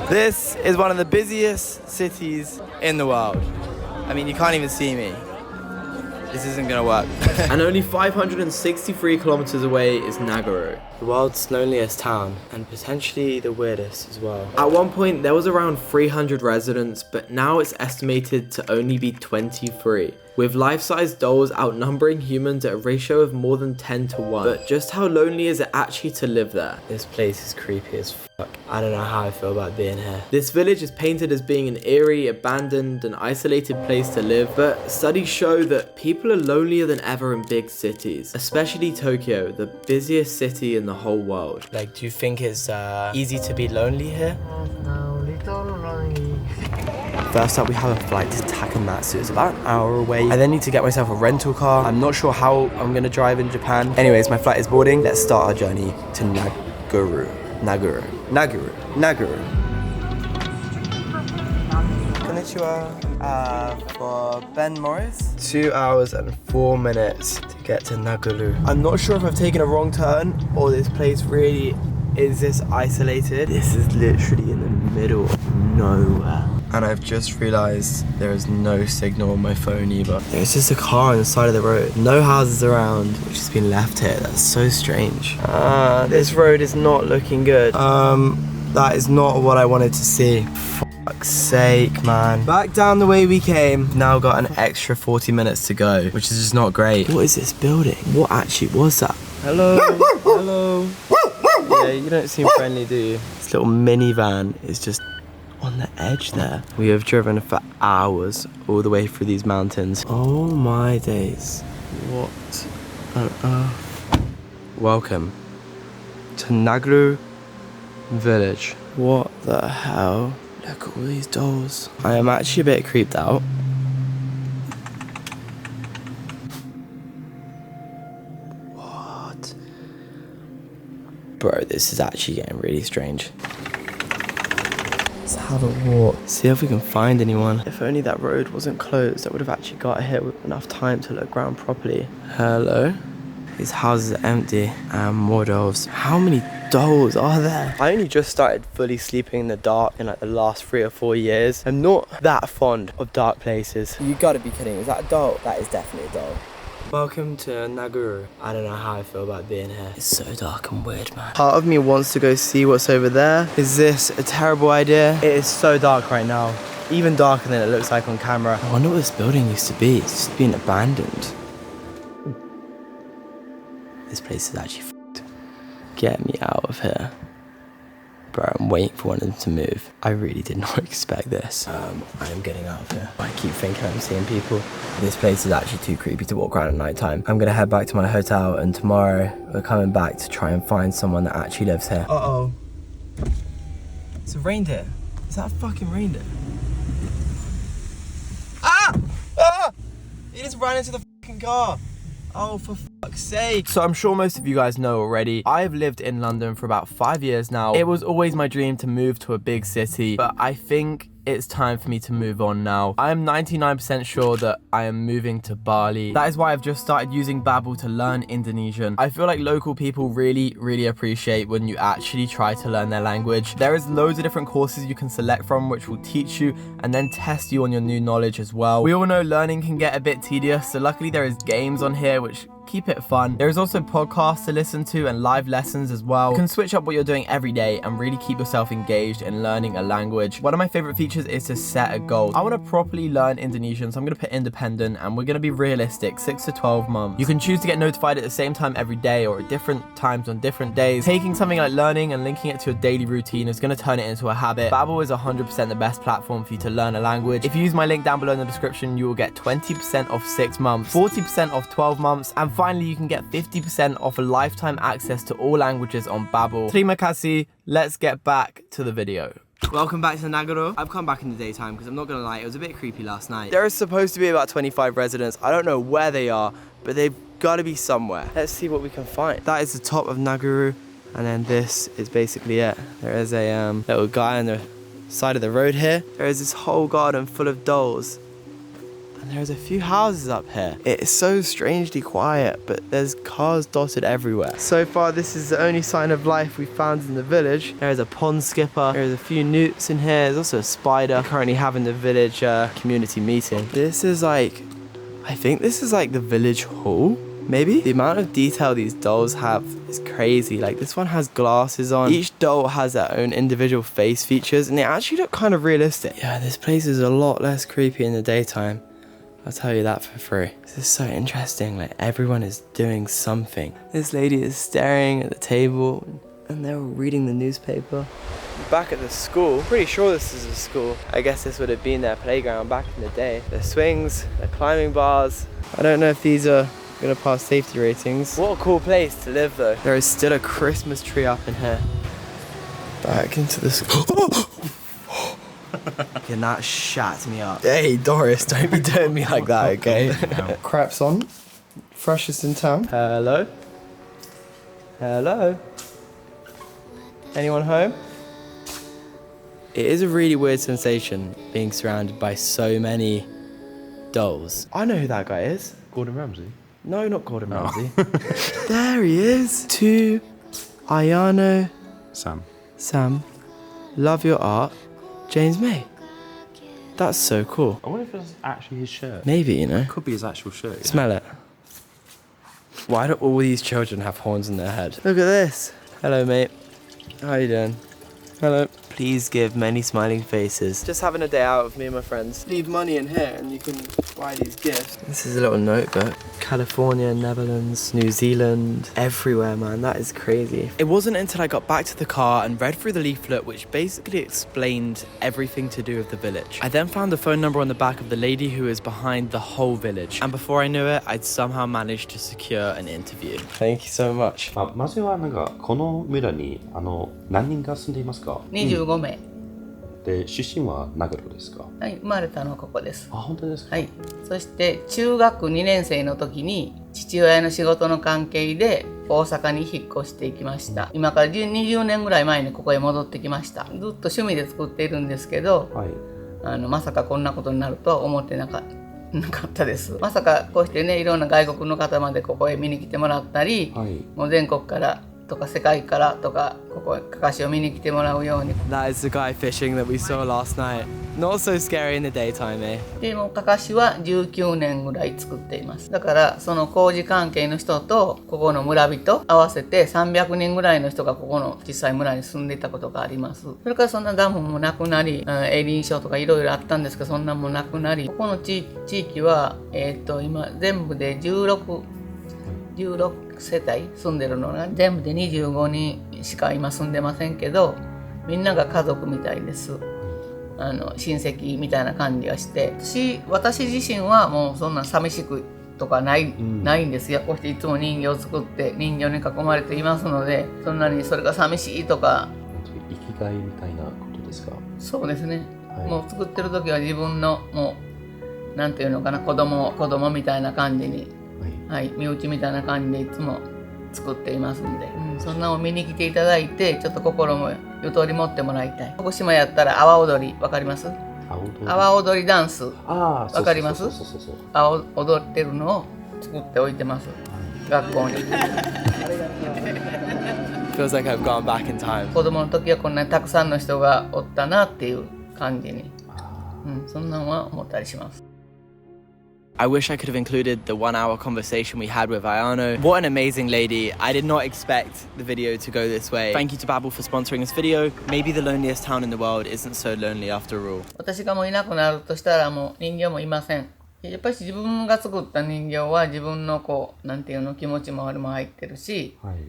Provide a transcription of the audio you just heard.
This is one of the busiest cities in the world. I mean, you can't even see me. This isn't gonna work. And only 563 kilometers away is Nagaro, The world's loneliest town, and potentially the weirdest as well. At one point, there was around 300 residents, but now it's estimated to only be 23, with life-size dolls outnumbering humans at a ratio of more than 10 to 1. But just how lonely is it actually to live there? This place is creepy as fuck. I don't know how I feel about being here. This village is painted as being an eerie, abandoned, and isolated place to live, but studies show that people are lonelier than ever in big cities, especially Tokyo, the busiest city in the whole world. Like, do you think it's easy to be lonely here? First up, we have a flight to Takamatsu. It's about an hour away. I then need to get myself a rental car. I'm not sure how I'm gonna drive in Japan. Anyways, my flight is boarding. Let's start our journey to Nagaro. Konnichiwa. For Ben Morris. 2 hours and 4 minutes to get to Nagaro. I'm not sure if I've taken a wrong turn or this place really is this isolated. This is literally in the middle of nowhere. And I've just realized there is no signal on my phone either. There's just a car on the side of the road. No houses around, which has been left here. That's so strange. This road is not looking good. That is not what I wanted to see. Fuck's sake, man. Back down the way we came. Now got an extra 40 minutes to go, which is just not great. What is this building? What actually was that? Hello? Hello? Yeah, you don't seem friendly, do you? This little minivan is just on the edge there. We have driven for hours all the way through these mountains. Oh my days. What on earth? Welcome to Nagaro village. What the hell? Look at all these dolls. I am actually a bit creeped out. What? Bro, this is actually getting really strange. Let's have a walk. See if we can find anyone. If only that road wasn't closed, I would have actually got here with enough time to look around properly. Hello? These houses are empty and more dolls. How many dolls are there? I only just started fully sleeping in the dark in like the last 3 or 4 years. I'm not that fond of dark places. You gotta be kidding. Is that a doll? That is definitely a doll. Welcome to Nagaro. I don't know how I feel about being here. It's so dark and weird, man. Part of me wants to go see what's over there. Is this a terrible idea? It is so dark right now. Even darker than it looks like on camera. I wonder what this building used to be. It's just been abandoned. This place is actually f***ed. Get me out of here. Bro, I'm waiting for one of them to move. I really did not expect this. I am getting out of here. I keep thinking I'm seeing people. This place is actually too creepy to walk around at night time. I'm gonna head back to my hotel, and tomorrow we're coming back to try and find someone that actually lives here. Uh-oh. It's a reindeer. Is that a fucking reindeer? Ah! Ah! He just ran into the fucking car. Oh, for fuck's sake. So I'm sure most of you guys know already, I've lived in London for about 5 years now. It was always my dream to move to a big city, but I think it's time for me to move on now. I am 99% sure that I am moving to Bali. That is why I've just started using Babbel to learn Indonesian. I feel like local people really appreciate when you actually try to learn their language. There is loads of different courses you can select from which will teach you and then test you on your new knowledge as well. We all know learning can get a bit tedious, so luckily there is games on here which keep it fun. There is also podcasts to listen to and live lessons as well. You can switch up what you're doing every day and really keep yourself engaged in learning a language. One of my favorite features is to set a goal. I want to properly learn Indonesian, so I'm going to put independent and we're going to be realistic, 6 to 12 months. You can choose to get notified at the same time every day or at different times on different days. Taking something like learning and linking it to a daily routine is going to turn it into a habit. Babbel is 100% the best platform for you to learn a language. If you use my link down below in the description, you will get 20% off 6 months, 40% off 12 months, and finally you can get 50% off a lifetime access to all languages on Babbel. Terima kasih. Let's get back to the video. Welcome back to Nagaro. I've come back in the daytime because I'm not gonna lie, it was a bit creepy last night. There is supposed to be about 25 residents. I don't know where they are, but they've got to be somewhere. Let's see what we can find. That is the top of Nagaro, and then this is basically it. There is a little guy on the side of the road here. There is this whole garden full of dolls. And there's a few houses up here. It's so strangely quiet, but there's cars dotted everywhere. So far, this is the only sign of life we found in the village. There is a pond skipper. There's a few newts in here. There's also a spider. We're currently having the village community meeting. This is like, I think this is like the village hall. Maybe? The amount of detail these dolls have is crazy. Like this one has glasses on. Each doll has their own individual face features and they actually look kind of realistic. Yeah, this place is a lot less creepy in the daytime. I'll tell you that for free. This is so interesting. Like everyone is doing something. This lady is staring at the table and they're reading the newspaper. Back at the school, pretty sure this is a school. I guess this would have been their playground back in the day. The swings, the climbing bars. I don't know if these are gonna pass safety ratings. What a cool place to live though. There is still a Christmas tree up in here. Back into the school. And that shat me up. Hey Doris, don't be doing me like that, okay? Craps on. Freshest in town. Hello? Hello? Anyone home? It is a really weird sensation being surrounded by so many dolls. I know who that guy is. Gordon Ramsay? No, not Gordon Ramsay. There he is. To Ayano, Sam, love your art, James May. That's so cool. I wonder if it's actually his shirt. Maybe, you know. Could be his actual shirt. Smell it. Why do all these children have horns in their head? Look at this. Hello, mate. How you doing? Hello. Please give many smiling faces. Just having a day out with me and my friends. Leave money in here and you can buy these gifts. This is a little notebook. California, Netherlands, New Zealand, everywhere, man. That is crazy. It wasn't until I got back to the car and read through the leaflet, which basically explained everything to do with the village. I then found the phone number on the back of the lady who is behind the whole village. And before I knew it, I'd somehow managed to secure an interview. Thank you so much. まずはなんかこの村に何人が住んでいますか25名。で出身は長野ですかはい、生まれたのはここです。あ、本当ですかはい。そして中学2年生の時に父親の仕事の関係で大阪に引っ越していきました。今から20年ぐらい前にここへ戻ってきました。ずっと趣味で作っているんですけど、はい、まさかこんなことになるとは思ってなかったです。まさかこうしてね、いろんな外国の方までここへ見に来てもらったり、はい、もう全国からとか世界からとかここかかしを見に来てもらうように。 That is the guy fishing that we saw last night. Not so scary in the daytime, eh? でもかかしは19年ぐらい作っています。だからその工事関係の人とここの村人合わせて300人ぐらいの人がここの小さい村に住んでいたことがあります。それからそんなダムもなくなり、営林省とかいろいろあったんですけど、そんなもなくなり、ここの地域は今全部で16世帯住んでるのが全部で25人しか今住んでませんけど、みんなが家族みたいです。親戚みたいな感じがして、私自身はもうそんな寂しくとかないんですよ。こうしていつも人形を作って人形に囲まれていますので、そんなにそれが寂しいとか。生きがいみたいなことですか？そうですね、はい、もう作ってる時は自分のもうなんていうのかな、子供みたいな感じに、はい、身内みたいな感じでいつも作っていますんで、そんなのを見に来ていただいて、ちょっと心もゆとり持ってもらいたい。徳島やったら阿波踊りわかります？阿波踊りダンスわかります？踊ってるのを作っておいてます、学校に。Feels like I've gone back in time. 子供の時はこんなにたくさんの人がおったなっていう感じに、そんなのは思ったりします。I wish I could have included the 1-hour conversation we had with Ayano. What an amazing lady. I did not expect the video to go this way. Thank you to Babbel for sponsoring this video. Maybe the loneliest town in the world isn't so lonely after all. 私がもういなくなるとしたらもう人形もいません。やっぱり自分が作った人形は自分のこうなんていうの気持ちもあれも入ってるし、